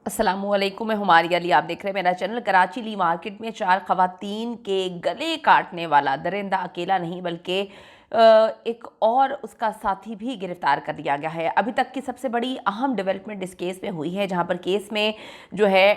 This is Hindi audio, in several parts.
अस्सलामुअलैकुम, मैं हुमारी अली। आप देख रहे हैं मेरा चैनल। कराची ली मार्केट में 4 खवातीन के गले काटने वाला दरिंदा अकेला नहीं बल्कि एक और उसका साथी भी गिरफ्तार कर लिया गया है। अभी तक की सबसे बड़ी अहम डेवलपमेंट इस केस में हुई है, जहां पर केस में जो है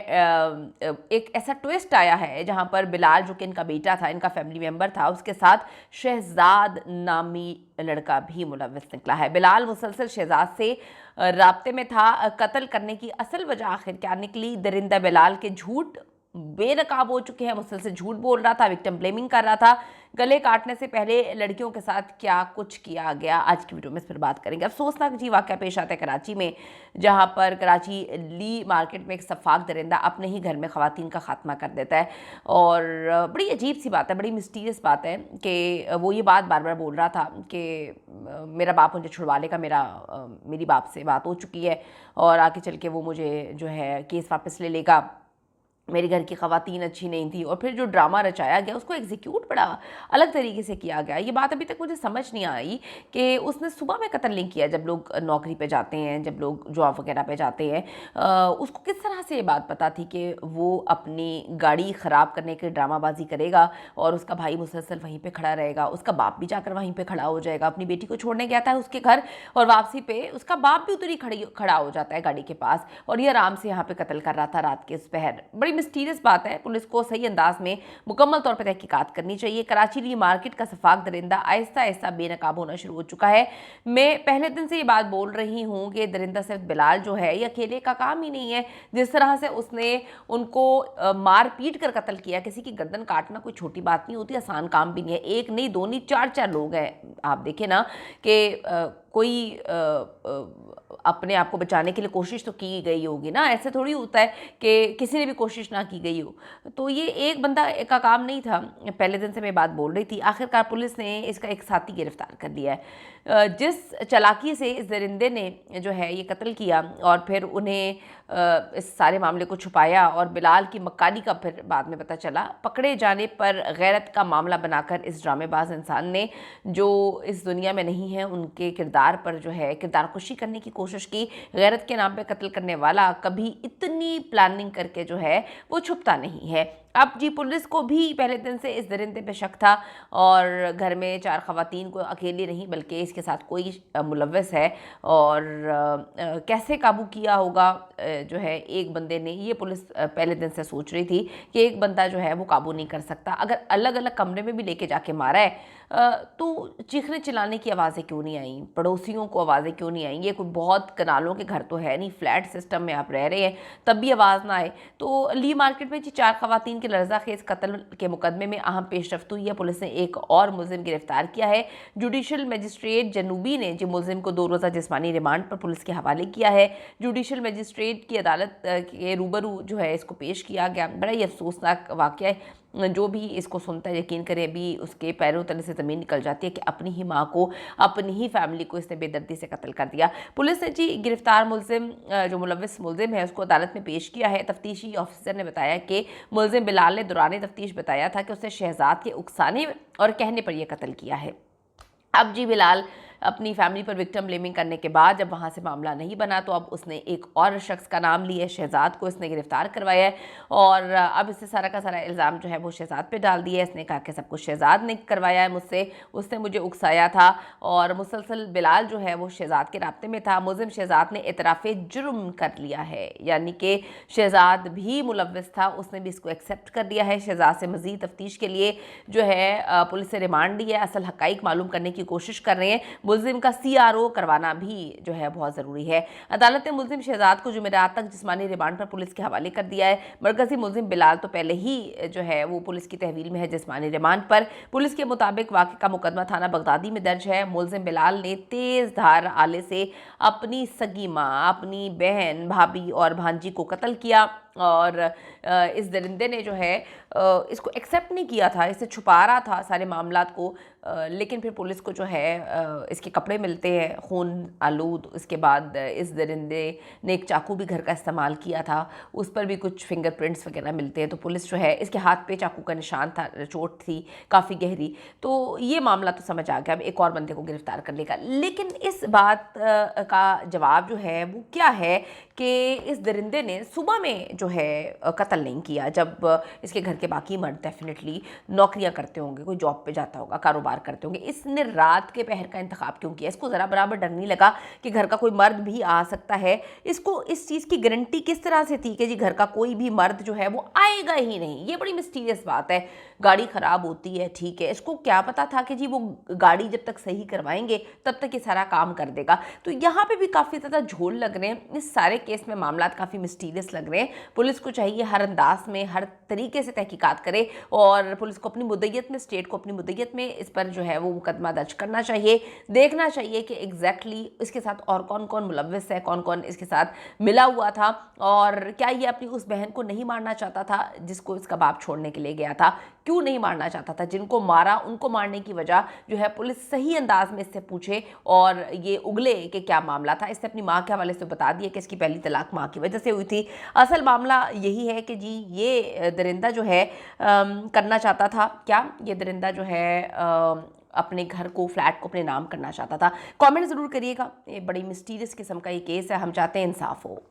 एक ऐसा ट्विस्ट आया है जहां पर बिलाल, जो कि इनका बेटा था, इनका फैमिली मेम्बर था, उसके साथ शहजाद नामी लड़का भी मुलव्वस निकला है। बिलाल मुसलसल शहजाद से राब्ते में था। कत्ल करने की असल वजह आखिर क्या निकली? दरिंदा बिलाल के झूठ बेनकाब हो चुके हैं। मुसलसल झूठ बोल रहा था, विक्टिम ब्लेमिंग कर रहा था। गले काटने से पहले लड़कियों के साथ क्या कुछ किया गया, आज की वीडियो में इस पर बात करेंगे। अफसोसनाक जी वाक़या पेश आता है कराची में, जहां पर कराची ली मार्केट में एक सफाक दरिंदा अपने ही घर में खवातीन का खात्मा कर देता है। और बड़ी अजीब सी बात है, बड़ी मिस्टीरियस बात है कि वो ये बात बार बार बोल रहा था कि मेरा बाप मुझे छुड़वा लेगा, मेरी बाप से बात हो चुकी है और आगे चल के वो मुझे जो है केस वापस ले लेगा, मेरे घर की ख़वातीन अच्छी नहीं थी। और फिर जो ड्रामा रचाया गया उसको एग्जीक्यूट बड़ा अलग तरीके से किया गया। ये बात अभी तक मुझे समझ नहीं आई कि उसने सुबह में कत्ल नहीं किया जब लोग नौकरी पे जाते हैं, जब लोग जॉब वगैरह पे जाते हैं। उसको किस तरह से ये बात पता थी कि वो अपनी गाड़ी ख़राब करने की ड्रामाबाजी करेगा और उसका भाई मुसलसल वहीं पर खड़ा रहेगा, उसका बाप भी जाकर वहीं पर खड़ा हो जाएगा। अपनी बेटी को छोड़ने गया था उसके घर और वापसी पे उसका बाप भी उतरी खड़ा हो जाता है गाड़ी के पास और ये आराम से यहाँ पे कत्ल कर रहा था रात के दोपहर। बड़ी मिस्टीरियस बात है। पुलिस को सही अंदाज में मुकम्मल तौर पर तहकीकात करनी चाहिए। कराची ली मार्केट का सफाक दरिंदा आहिस्ता आहिस्ता बेनकाब होना शुरू हो चुका है। मैं पहले दिन से ये बात बोल रही हूँ कि दरिंदा सिर्फ बिलाल जो है ये अकेले का काम ही नहीं है। जिस तरह से उसने उनको मार पीट कर कत्ल किया, किसी की गर्दन काटना कोई छोटी बात नहीं होती, आसान काम भी नहीं है। एक नहीं, दो नहीं, चार चार लोग हैं। आप देखें ना कि कोई अपने आप को बचाने के लिए कोशिश तो की गई होगी ना, ऐसे थोड़ी होता है कि किसी ने भी कोशिश ना की गई हो। तो ये एक बंदा का काम नहीं था। पहले दिन से मैं बात बोल रही थी। आखिरकार पुलिस ने इसका एक साथी गिरफ्तार कर लिया है। जिस चालाकी से इस दरिंदे ने जो है ये कत्ल किया और फिर उन्हें इस सारे मामले को छुपाया और बिलाल की मक्कारी का फिर बाद में पता चला, पकड़े जाने पर गैरत का मामला बनाकर इस ड्रामेबाज इंसान ने, जो इस दुनिया में नहीं है, उनके किरदार पर जो है किरदार कुशी करने की कोशिश की। गैरत के नाम पे कत्ल करने वाला कभी इतनी प्लानिंग करके जो है वो छुपता नहीं है। अब जी पुलिस को भी पहले दिन से इस दरिंदे पे शक था और घर में 4 खवातीन को अकेली नहीं बल्कि इसके साथ कोई मुलव्वस है। और कैसे काबू किया होगा जो है एक बंदे ने, ये पुलिस पहले दिन से सोच रही थी कि एक बंदा जो है वो काबू नहीं कर सकता। अगर अलग अलग कमरे में भी लेके जाके मारा है तो चीखने चिल्लाने की आवाज़ें क्यों नहीं आई, पड़ोसियों को आवाज़ें क्यों नहीं आई? ये कोई बहुत कनालों के घर तो है नहीं, फ्लैट सिस्टम में आप रह रहे हैं, तब भी आवाज़ ना आए। तो ली मार्केट में जी 4 खवातीन के लर्ज़ाखेज़ कत्ल के मुकदमे में अहम पेशरफ्त हुई है। पुलिस ने एक और मुलजिम गिरफ्तार किया है। जुडिशल मजिस्ट्रेट जनूबी ने जी मुलजिम को 2 रोज़ा जिस्मानी रिमांड पर पुलिस के हवाले किया है। जुडिशल मजिस्ट्रेट की अदालत के रूबरू जो है इसको पेश किया गया। बड़ा ही अफसोसनाक वाक़या है। जो भी इसको सुनता है यकीन करें अभी उसके पैरों तले से ज़मीन निकल जाती है कि अपनी ही माँ को, अपनी ही फैमिली को इसने बेदर्दी से कत्ल कर दिया। पुलिस ने जी गिरफ्तार मुलजिम, जो मुलव्वस मुलजिम है, उसको अदालत में पेश किया है। तफ्तीशी ऑफिसर ने बताया कि मुलजिम बिलाल ने दौरान तफ्तीश बताया था कि उसने शहजाद के उकसाने और कहने पर यह कत्ल किया है। अब जी बिलाल अपनी फैमिली पर विक्टिम ब्लेमिंग करने के बाद जब वहाँ से मामला नहीं बना तो अब उसने एक और शख्स का नाम लिया, शहजाद को इसने गिरफ्तार करवाया है। और अब इससे सारा का सारा इल्ज़ाम जो है वो शहजाद पे डाल दिया है। इसने कहा कि सब कुछ शहजाद ने करवाया है मुझसे, उसने मुझे उकसाया था। और मुसलसल बिलाल जो है वो शहजाद के राब्ते में था। मुलजिम शहजाद ने एतराफ़े जुर्म कर लिया है, यानी कि शहजाद भी मुलव्वस था, उसने भी इसको एक्सेप्ट कर लिया है। शहजाद से मज़ीद तफ्तीश के लिए जो है पुलिस से रिमांड लिया है, असल हक़ाइक़ मालूम करने की कोशिश कर रहे हैं। मुलजिम का CRO करवाना भी जो है बहुत ज़रूरी है। अदालत ने मुलजिम शहजाद को जुमेरात तक जिस्मानी रिमांड पर पुलिस के हवाले कर दिया है। मरकज़ी मुलजिम बिलाल तो पहले ही जो है वो पुलिस की तहवील में है जिस्मानी रिमांड पर। पुलिस के मुताबिक वाक़े का मुकदमा थाना बगदादी में दर्ज है। मुलजिम बिलाल ने तेज़ धार आले से अपनी सगी माँ, अपनी बहन, भाभी और भांजी को कत्ल किया। और इस दरिंदे ने जो है इसको एक्सेप्ट नहीं किया था, इसे छुपा रहा था सारे मामलात को। लेकिन फिर पुलिस को जो है इसके कपड़े मिलते हैं खून आलूद। उसके बाद इस दरिंदे ने एक चाकू भी घर का इस्तेमाल किया था, उस पर भी कुछ फिंगरप्रिंट्स वगैरह मिलते हैं। तो पुलिस जो है इसके हाथ पे चाकू का निशान था, चोट थी काफ़ी गहरी। तो ये मामला तो समझ आ गया, अब एक और बंदे को गिरफ्तार कर लेगा। लेकिन इस बात का जवाब जो है वो क्या है कि इस दरिंदे ने सुबह में जो है कत्ल नहीं किया, जब इसके घर के बाकी मर्द डेफिनेटली नौकरियां करते होंगे, कोई जॉब पे जाता होगा, कारोबार करते होंगे। इसने रात के पहर का इंतखाब क्यों किया? इसको ज़रा बराबर डर नहीं लगा कि घर का कोई मर्द भी आ सकता है? इसको इस चीज़ की गारंटी किस तरह से थी कि जी घर का कोई भी मर्द जो है वो आएगा ही नहीं? ये बड़ी मिस्टीरियस बात है। गाड़ी ख़राब होती है, ठीक है, इसको क्या पता था कि जी वो गाड़ी जब तक सही करवाएंगे तब तक ये सारा काम कर देगा? तो यहाँ पे भी काफ़ी ज़्यादा झोल लग रहे हैं इस सारे केस में, मामला काफ़ी मिस्टीरियस लग रहे हैं। पुलिस को चाहिए हर अंदाज में, हर तरीके से तहकीकात करे और पुलिस को अपनी मुद्दइयत में, स्टेट को अपनी मुद्दइयत में इस पर जो है वो मुकदमा दर्ज करना चाहिए। देखना चाहिए कि एग्जैक्टली इसके साथ और कौन कौन मुलव्विस है, कौन कौन इसके साथ मिला हुआ था, और क्या ये अपनी उस बहन को नहीं मारना चाहता था जिसको इसका बाप छोड़ने के लिए गया था? क्यों नहीं मारना चाहता था? जिनको मारा उनको मारने की वजह जो है पुलिस सही अंदाज में इससे पूछे और ये उगले कि क्या मामला था। इसने अपनी माँ के हवाले से बता दिया कि इसकी पहली तलाक माँ की वजह से हुई थी। असल मामला यही है कि जी ये दरिंदा जो है करना चाहता था क्या? ये दरिंदा जो है अपने घर को, फ्लैट को अपने नाम करना चाहता था। कमेंट ज़रूर करिएगा। ये बड़ी मिस्टीरियस किस्म का ये केस है, हम चाहते हैं इंसाफ हो।